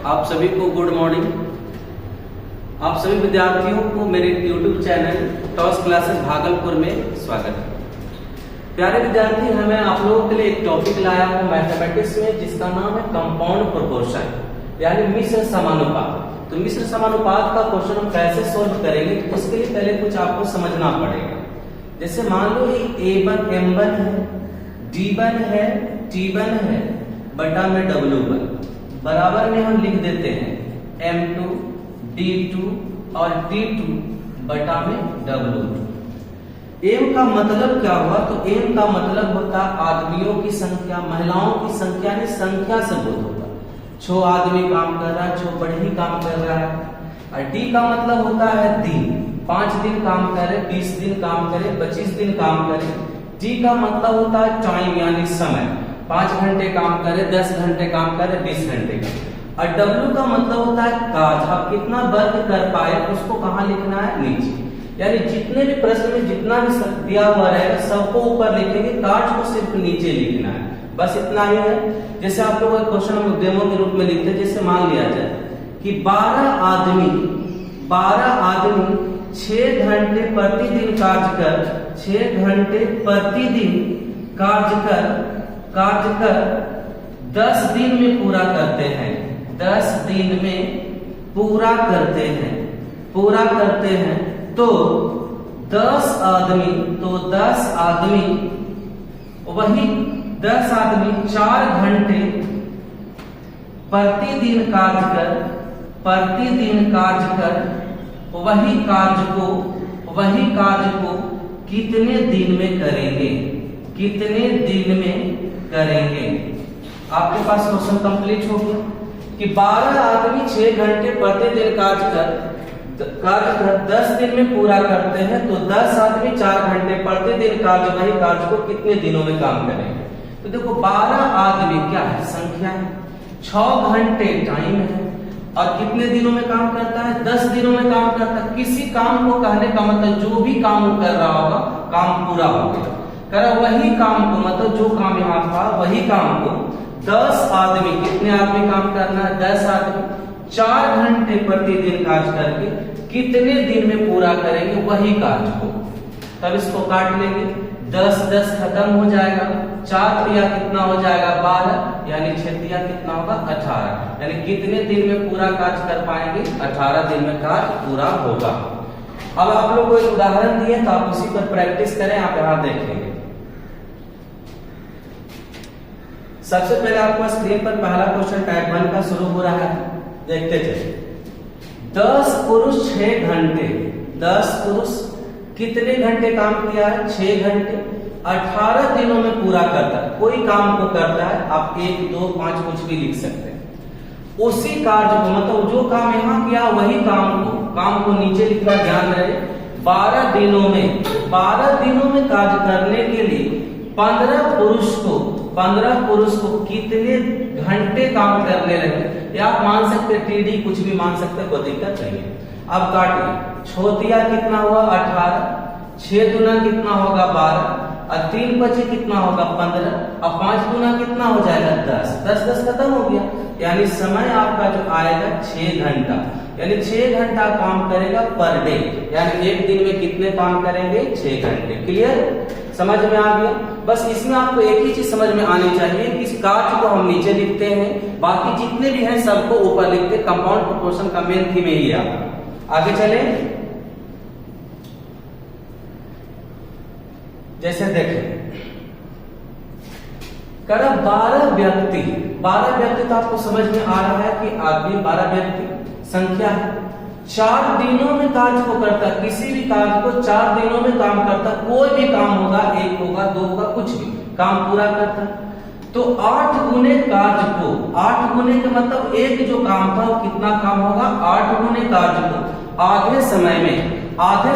आप सभी को गुड मॉर्निंग। आप सभी विद्यार्थियों को मेरे YouTube channel toss classes Bhagalpur में स्वागत है। प्यारे विद्यार्थी, मैं आप लोगों के लिए एक टॉपिक लाया हूं मैथमेटिक्स में, जिसका नाम है कंपाउंड प्रोपोर्शन, यानी मिश्र समानुपात। तो मिश्र समानुपात का क्वेश्चन हम कैसे सोल्व करेंगे, तो उसके लिए पहले कुछ आपको समझना पड़ेगा। जैसे मान लो A1 M1 है, D1 है, T1 है, बटा में W1 बराबर में हम लिख देते हैं M2 D2 और T2 बटा में W2। M का मतलब क्या हुआ, तो M का मतलब होता है आदमियों की संख्या, महिलाओं की संख्या, यानी संख्या से बोध होता है। 6 आदमी काम कर रहा है, 6 बढ़ी काम कर रहा है। और D का मतलब होता है दिन, 5 दिन काम करे, 20 दिन काम करे, 25 दिन काम करे। T का मतलब होता है टाइम, यानी समय, 5 घंटे काम करे, 10 घंटे काम करे, 20 घंटे का। और W का मतलब होता है काज, आप कितना वर्क कर पाए उसको कहाँ लिखना है, नीचे। यानी जितने भी प्रश्न में जितना भी दिया हुआ रहेगा सबको ऊपर लिखेंगे, काज को सिर्फ नीचे लिखना है, बस इतना ही है। जैसे आप लोग क्वेश्चन हम डेमो के रूप में लिखते हैं। जैसे मान लिया जाए कि 12 आदमी 6 घंटे प्रतिदिन कार्य कर, 6 घंटे प्रतिदिन कार्य कर 10 दिन में पूरा करते हैं, 10 दिन में पूरा करते हैं। तो 10 आदमी वही 10 आदमी 4 घंटे प्रतिदिन कार्य कर वही कार्य को कितने दिन में करेंगे। आपके पास क्वेश्चन कंप्लीट हो गया कि 12 आदमी 6 घंटे प्रतिदिन कार्य कर 10 दिन में पूरा करते हैं। तो 10 आदमी 4 घंटे प्रतिदिन वही कार्य को कितने दिनों में काम करेंगे। तो देखो 12 आदमी क्या है, संख्या है, 6 घंटे टाइम है, और कितने दिनों में काम करता है, 10 दिनों में काम करता है। किसी काम को कहने का मतलब जो भी काम वो कर रहा होगा काम पूरा हो गया, करा वही काम को, मतलब जो काम यहाँ था वही काम को 10 आदमी, कितने आदमी काम करना है, 10 आदमी 4 घंटे प्रतिदिन कार्य करके कितने दिन में पूरा करेंगे वही कार्य को। तब इसको काट लेंगे, 10 खत्म हो जाएगा, 4 तिया कितना हो जाएगा, 12, यानी 6 तिया कितना होगा, 18, यानी कितने दिन में पूरा कार्य कर पाएंगे, 18 दिन में कार्य पूरा होगा। अब आप लोग को एक उदाहरण दिए तो आप उसी पर प्रैक्टिस करें। आप यहां देखेंगे, सबसे पहले आपको स्क्रीन पर पहला क्वेश्चन टाइप 1 का शुरू हो रहा है, देखते चलिए। 10 पुरुष 6 घंटे, 10 पुरुष कितने घंटे काम किया है, 6 घंटे, 18 दिनों में पूरा करता है। कोई काम को करता है, आप 1, 2, 5 कुछ भी लिख सकते हैं। उसी कार्य को, मतलब जो काम यहाँ किया वही काम को नीचे लिखना, ध्यान रहे। 12 दिनों में कार्य करने के लिए 15 पुरुष को कितने घंटे काम करने लगे, या आप मान सकते हैं TD, कुछ भी मान सकते हैं, कोई दिक्कत नहीं है। अब काटिए, 6 तिया कितना हुआ, 18, 6 दूना कितना होगा, 12, और 3 बचे कितना होगा, 15, और 5 दूना कितना हो जाएगा, 10 खत्म हो गया। यानी समय आपका जो आएगा 6 घंटा, यानी 6 घंटा काम करेगा पर डे, यानी एक दिन में कितने काम करेंगे, 6 घंटे। क्लियर, समझ में आ गया। बस इसमें आपको एक ही चीज समझ में आनी चाहिए कि इस कार्य को हम नीचे लिखते हैं, बाकी जितने भी हैं सबको ऊपर लिखते हैं। कंपाउंड प्रोपोर्शन का मेन थीम यही है। आगे चले, जैसे देखें, करा 12 व्यक्ति तो आपको समझ में आ रहा है कि आदमी 12 व्यक्ति संख्या है। 4 दिनों में कार्य को करता, किसी भी कार्य को 4 दिनों में काम करता, कोई भी काम होगा, 1 होगा, 2 होगा, कुछ भी काम पूरा करता। तो 8 गुने कार्य को, 8 गुने का मतलब एक जो काम था वो कितना काम होगा, 8 गुने कार्य को आधे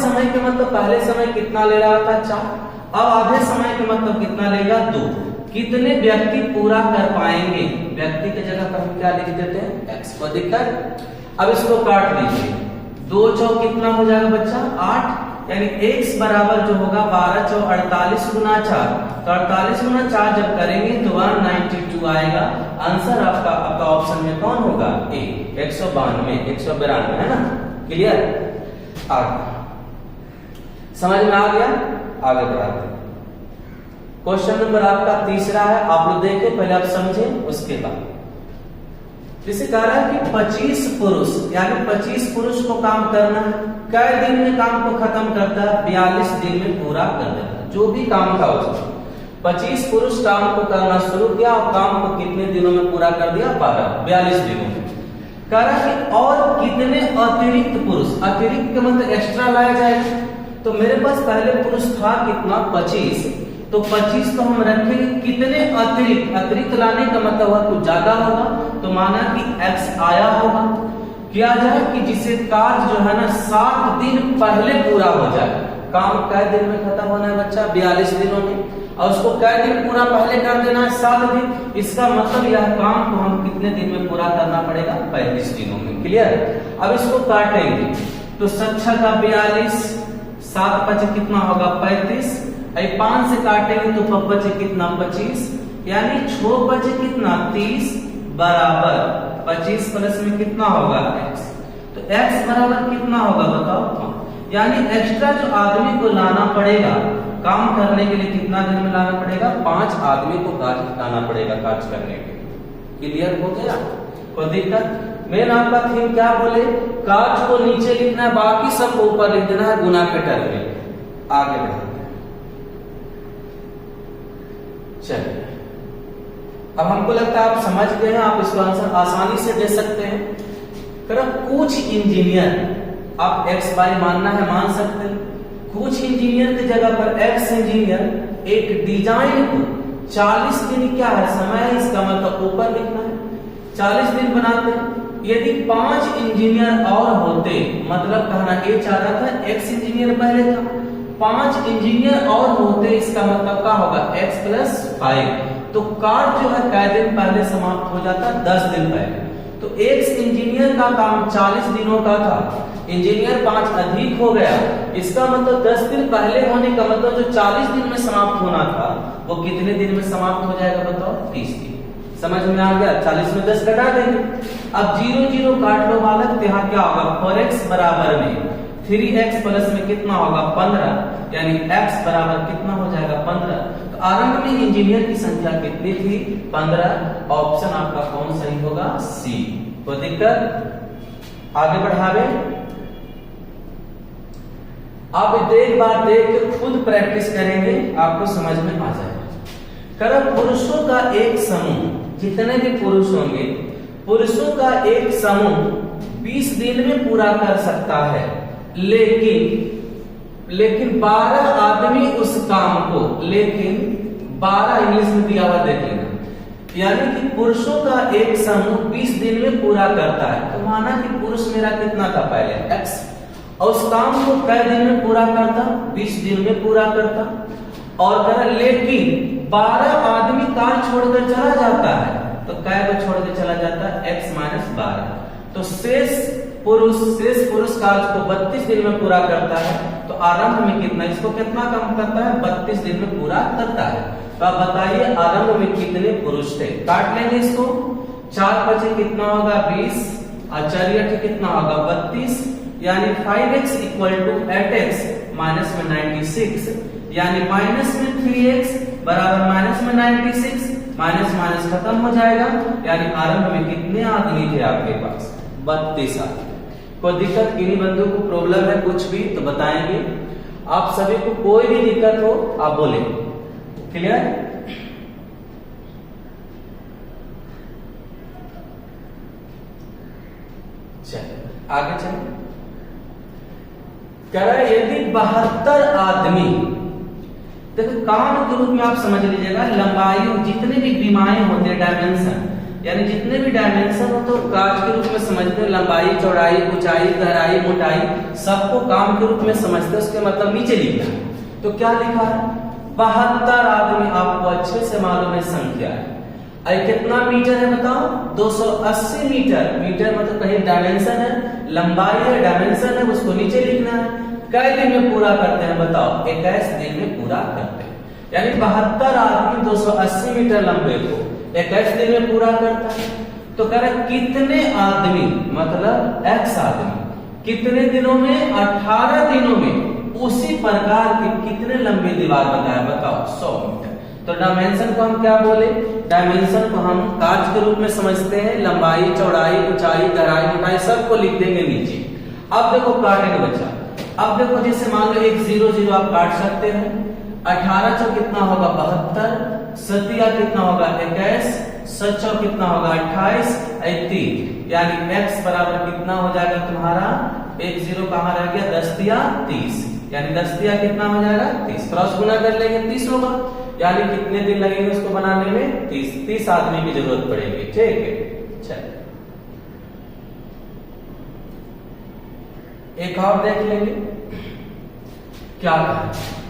समय के मतलब पहले समय कितना ले रहा था, 4, अब आधे समय के मतलब कितना लेगा, 2। कितने व्यक्ति पूरा कर पाएंगे, व्यक्ति की जगह पर हम क्या लिख देते हैं, x को दिक्कत। अब इसको काट लीजिए, 2 चौक कितना हो जाएगा बच्चा, 8, यानी x बराबर जो होगा 12 चौ 48 गुना 4, तो 48 गुना 4 जब करेंगे तो 192 आएगा। आंसर आपका ऑप्शन में कौन होगा? ए, 192 है ना। क्लियर? आगे समझ में आ गया? आगे बढ़ाते हैं। क्वेश्चन नंबर आपका तीसरा है, आप लोग देखें, पहले आप समझें उसके बाद। जैसे कह रहा है कि 25 पुरुष, यानी 25 पुरुष को काम करना है, कई दिन में काम को खत्म करता है? 42 दिन में पूरा कर देता है। जो भी काम था उसको 25 पुरुष काम को करना शुरू किया और काम को कितने दिनों में पूरा कर दिया? 42 दिनों में। कह रहा है कि और कितने अतिरिक्त पुरुष, अतिरिक्त का मतलब एक्स्ट्रा लाया जाएगा। तो मेरे पास पहले पुरुष था कितना? 25, तो 25 तो हम रखेंगे कितने अतिरिक्त, अतिरिक्त लाने का मतलब हुआ कुछ ज्यादा होगा, तो माना कि x आया होगा। किया जाए कि जिसे कार्य जो है ना 7 दिन पहले पूरा हो जाए। काम कै दिन में खत्म होना है बच्चा? 42 दिनों में, और उसको कै दिन पूरा पहले कर देना है? 7 दिन। इसका मतलब यह काम को हम कितने दिन में पूरा करना पड़ेगा? 35 दिनों में। क्लियर? अब इसको काटेंगे तो 7 का 42, 7 5 कितना होगा? 35, 5 से काटेंगे तो 5 बचे कितना? 25, यानी 6 बचे कितना? 30 बराबर 25 प्लस में कितना होगा? x। तो x बराबर कितना होगा बताओ? यानी एक्स्ट्रा जो आदमी को लाना पड़ेगा काम करने के लिए, कितना दिन में लाना पड़ेगा? 5 आदमी को कार्य लाना पड़ेगा कार्य करने के लिए। क्लियर हो गया? कोई दिक्कत? मेन आपका थीम क्या बोले? कार्य को नीचे लिखना है, बाकी सब ऊपर लिख देना है गुना के टर्म में। आगे बढ़े, चलिए। अब हमको लगता है आप समझ गए हैं, आप इसको आंसर आसानी से दे सकते हैं। कुछ इंजीनियर, आप x y मानना है मान सकते हैं, कुछ इंजीनियर की जगह पर x इंजीनियर एक डिजाइन को 40 दिन क्या है समय है, इसका मतलब ऊपर लिखना है, 40 दिन बनाते हैं। यदि 5 इंजीनियर और होते, मतलब कहना ये चाह रहा था x इंजीनियर पहले था, 5 इंजीनियर और होते, इसका मतलब क्या होगा? x plus 5। तो कार्य जो है कै दिन पहले समाप्त हो जाता? 10 दिन पहले। तो एक इंजीनियर का काम 40 दिनों का था, इंजीनियर 5 अधिक हो गया, इसका मतलब 10 दिन पहले होने का मतलब जो 40 दिन में समाप्त होना था वो कितने दिन में समाप्त हो जाएगा बताओ? 30 दिन। समझ में आ गया? 40 में 10 घटा देंगे। अब 0 0 काट लो बालक, तो यहाँ क्या होगा? 4x बराबर में 3x प्लस में कितना होगा? 15, यानी x बराबर कितना हो जाएगा? 15। तो आरंभ में इंजीनियर की संख्या कितनी थी? 15। ऑप्शन आपका कौन सही होगा? सी। कोई दिक्कत? आगे बढ़ावे। आप एक बार देख के खुद प्रैक्टिस करेंगे, आपको समझ में आ जाएगा। पुरुषों का एक समूह, जितने भी पुरुष होंगे, पुरुषों का एक समूह 20 दिन में पूरा कर सकता है, लेकिन 12 आदमी उस काम को, लेकिन 12 इंग्लिश में दिया हुआ देख लेना, यानी कि पुरुषों का एक समूह 20 दिन में पूरा करता है। तो माना कि पुरुष मेरा कितना था पहले? x, और उस काम को कै दिन में पूरा करता? 20 दिन में पूरा करता। और कर लेकिन 12 आदमी कार्य छोड़कर चला जाता है, तो कै को छोड़ के चला जाता है? x minus 12। तो शेष पुरुष कार्य को 32 दिन में पूरा करता है। तो आरंभ में कितना, इसको कितना कम करता है? 32 दिन में पूरा करता है। तो आप बताइए आरंभ में कितने पुरुष थे? काट लेंगे इसको, 4 बचे कितना होगा? 20, और 4 8 कितना होगा? 32, यानी 5x equal to 8x minus में 96, यानी माइनस में 3x बराबर माइनस में 96, माइनस माइनस खत्म हो जाएगा, यानी आरंभ में कितने आदमी थे आपके पास? 32 आदमी। कोई दिक्कत? किन्हीं बंदों को प्रॉब्लम है कुछ भी तो बताएंगे। आप सभी को कोई भी दिक्कत हो आप बोले। क्लियर? चलिए आगे चलें। कह रहा है यदि 72 आदमी, देखो काम के रूप में आप समझ लीजिएगा, लंबाई जितने भी विमाएं होते हैं, डायमेंशन, यानी जितने भी डायमेंशन हो तो काज के रूप में समझते हैं। लंबाई, चौड़ाई, ऊंचाई, गहराई, मोटाई, सबको काम के रूप में समझते हैं। उसके मतलब नीचे लिखना है। तो क्या लिखा है? 72 आदमी, आपको अच्छे से मालूम है संख्या है। कितना मीटर है बताओ? 280 मीटर। मीटर मतलब कहीं डायमेंशन है, लंबाई है, डायमेंशन है, उसको नीचे लिखना है। कई दिन में पूरा करते हैं बताओ? 21 दिन में पूरा करते हैं। यानी 72 आदमी 280 मीटर लंबे को 21 दिन में पूरा करता है। तो कह रहे कितने आदमी, मतलब x आदमी कितने दिनों में? 18 दिनों में उसी प्रकार के कितने लंबी दीवार बनाया बताओ? 100 मीटर। तो डायमेंशन को हम क्या बोले? डायमेंशन को हम कार्य के रूप में समझते हैं, लंबाई, चौड़ाई, ऊंचाई, गहराई, मोटाई सबको लिख देंगे नीचे। अब देखो काटेंगे बच्चा। अब देखो जैसे मान लो 1 0 0 आप काट सकते हैं। 18 चौ कितना होगा? 72। सतिया कितना होगा? 21। 7 चौ कितना होगा? 28। 3 यानी x बराबर कितना हो जाएगा तुम्हारा? 1 0 कहां रह गया? 10 तिया 30। यानी 10 तिया कितना हो जाएगा? 30। क्रॉस गुना कर लेंगे 30 होगा। यानी कितने दिन लगेंगे उसको बनाने में? 30 आदमी की जरूरत पड़ेगी। ठीक है, चलिए एक और देख लेंगे क्या कहा।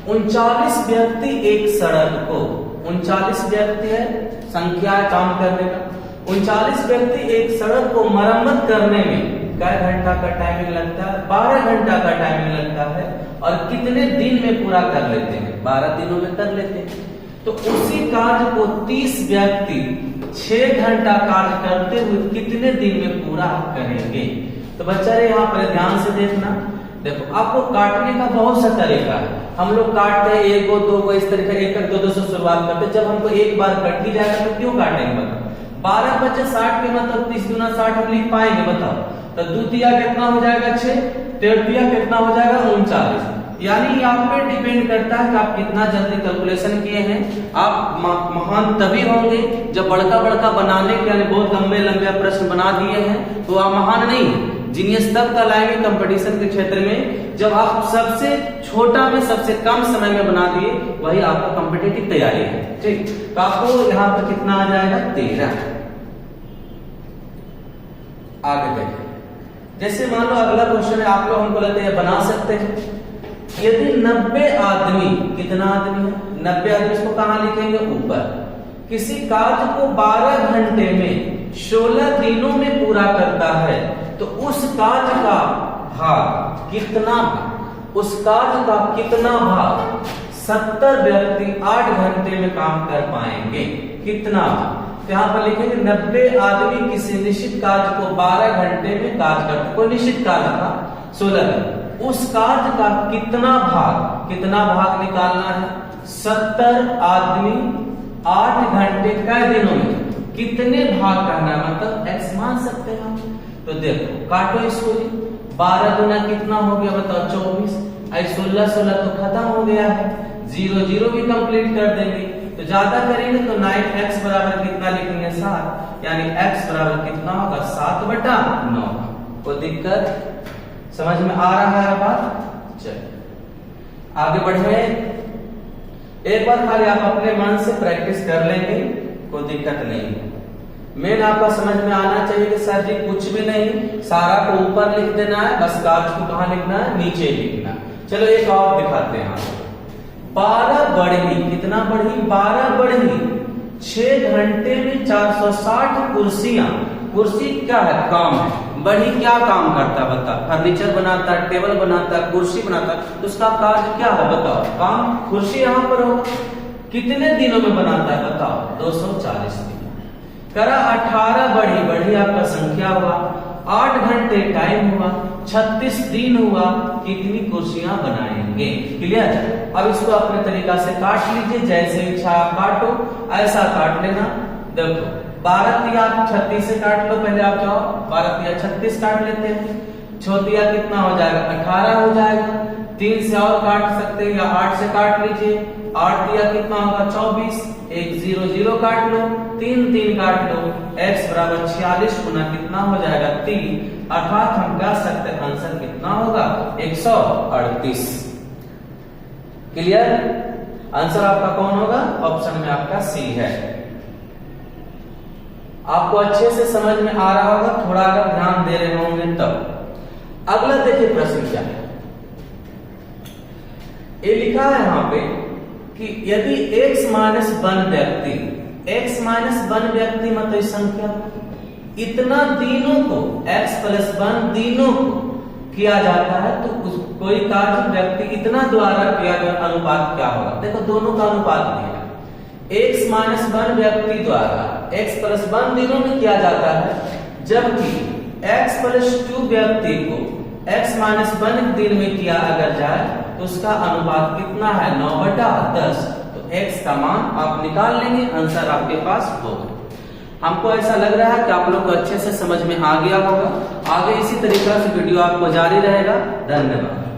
39 व्यक्ति एक सड़क को, 39 व्यक्ति है संख्या काम करने का। 39 व्यक्ति एक सड़क को मरम्मत करने में कई घंटा का टाइमिंग लगता है? 12 घंटा का टाइमिंग लगता है। और कितने दिन में पूरा कर लेते हैं? 12 दिनों में कर लेते हैं। तो उसी कार्य को 30 व्यक्ति 6 घंटा कार्य करते हुए कितने दिन में पूरा करेंगे? तो बच्चा रे यहाँ पर ध्यान से देखना। देखो आपको काटने का बहुत सा तरीका है। हम लोग काटते हैं 1 2 2 इस तरीके 1 1 2 2 से शुरुआत करते हैं। जब हमको एक बार कट ही जाएगा तो क्यों काटेंगे बताओ? 12 बचे 60 के मतलब 30 गुना 60 हम लिख पाएंगे बताओ? तो द्वितीया कितना हो जाएगा? 6। तृतीया कितना हो जाएगा? 39। यानी आप पे डिपेंड करता है कि आप कितना जल्दी कैलकुलेशन किए हैं। आप महान तभी होंगे जब बड़का बड़का बनाने के यानी बहुत लंबे लंबे प्रश्न बना दिए हैं तो आप महान नहीं है। जीनियस तब का लाएंगे कंपटीशन के क्षेत्र में जब आप सबसे छोटा में सबसे कम समय में बना दिए, वही आपका कॉम्पिटिटिव तैयारी है। ठीक, तो आपको यहाँ पर कितना आ जाएगा? 13। आगे देखें, जैसे मान लो अगला क्वेश्चन है, आप लोग हमको लगता है बना सकते हैं। यदि 90 आदमी, कितना आदमी है? 90 आदमी, इसको कहां लिखेंगे? ऊपर। किसी कार्य को 12 घंटे में 16 दिनों में पूरा करता है तो उस कार्य का भाग कितना? उस कार्य का कितना भाग 70 व्यक्ति 8 घंटे में काम कर पाएंगे? कितना? तो यहाँ पर लिखेंगे 90 आदमी किसी निश्चित कार्य को 12 घंटे में कार्य करते। कोई निश्चित कार्य था 16 दिन, उस कार्य का कितना भाग निकालना है? 70 आदमी 8 घंटे कई दिनों में कितने भाग करना है? मतलब x मान सकते हैं हम। तो देखो काटो इसको। 12 गुना कितना हो गया बताओ? 24। 16 16 तो खत्म हो गया है। 0 0 भी कंप्लीट कर देंगे। तो ज्यादा करेंगे तो 9x बराबर कितना लिखेंगे? 7। यानी x बराबर कितना होगा? 7/9। कोई दिक्कत समझ में आ रहा है बात? चलिए आगे बढ़े। एक बार खाली आप अपने मन से प्रैक्टिस कर लेंगे, कोई दिक्कत नहीं है। मेन आपका समझ में आना चाहिए कि सर जी कुछ भी नहीं, सारा को ऊपर लिख देना है, बस कार्य को कहां लिखना है? नीचे लिखना। चलो एक और दिखाते हैं आपको। 12 बढ़ी, कितना बढ़ी? 12 बढ़ी 6 घंटे में 460 कुर्सियां। कुर्सी क्या है? काम है। बढ़ी क्या काम करता बता? फर्नीचर बनाता, टेबल बनाता, कुर्सी बनाता, तो उसका कार्य क्या है बताओ? काम। कुर्सी यहाँ पर हो कितने दिनों में बनाता है बताओ? 240 दिन। करा 18 बढ़ी आपका संख्या हुआ, 8 घंटे टाइम हुआ, 36 दिन हुआ, कितनी कुर्सियां बनाएंगे? क्लियर? अब इसको अपने तरीका से काट लीजिए, जैसे इच्छा आप काटो, ऐसा काट लेना। देखो 12 तिया 36 से काट लो, पहले आप जाओ 12 तिया 36 काट लेते हैं। छोटिया कितना हो जाएगा? 18 हो जाएगा। 3 से और काट सकते हैं या 8 से काट लीजिए। 8 तिया कितना होगा? 24। 1 0 0 काट लो, 3 3 काट लो। x बराबर 46 गुना कितना हो जाएगा? 3। अर्थात हम कह सकते हैं आंसर कितना होगा? 138। क्लियर? आंसर आपका कौन होगा? ऑप्शन में आपका सी है। आपको अच्छे से समझ में आ रहा होगा, थोड़ा अगर ध्यान दे रहे होंगे तब। अगला देखिए प्रश्न क्या है। ये लिखा है यहाँ पे कि यदि x माइनस 1 व्यक्ति, x माइनस 1 व्यक्ति मतलब संख्या, इतना दिनों को x प्लस 1 दिनों को किया जाता है तो कोई कार्य व्यक्ति इतना द्वारा किया गया अनुपात क्या होगा। देखो दोनों का अनुपात दिया, x-1 व्यक्ति द्वारा x+1 दिनों में किया जाता है, जबकि x+2 व्यक्ति को x-1 दिन में किया अगर जाए तो उसका अनुपात कितना है 9/10। तो x का मान आप निकाल लेंगे, आंसर आपके पास होगा। हमको ऐसा लग रहा है कि आप लोग को अच्छे से समझ में आ गया होगा। आगे इसी तरीका से वीडियो आपको जारी रहेगा। धन्यवाद।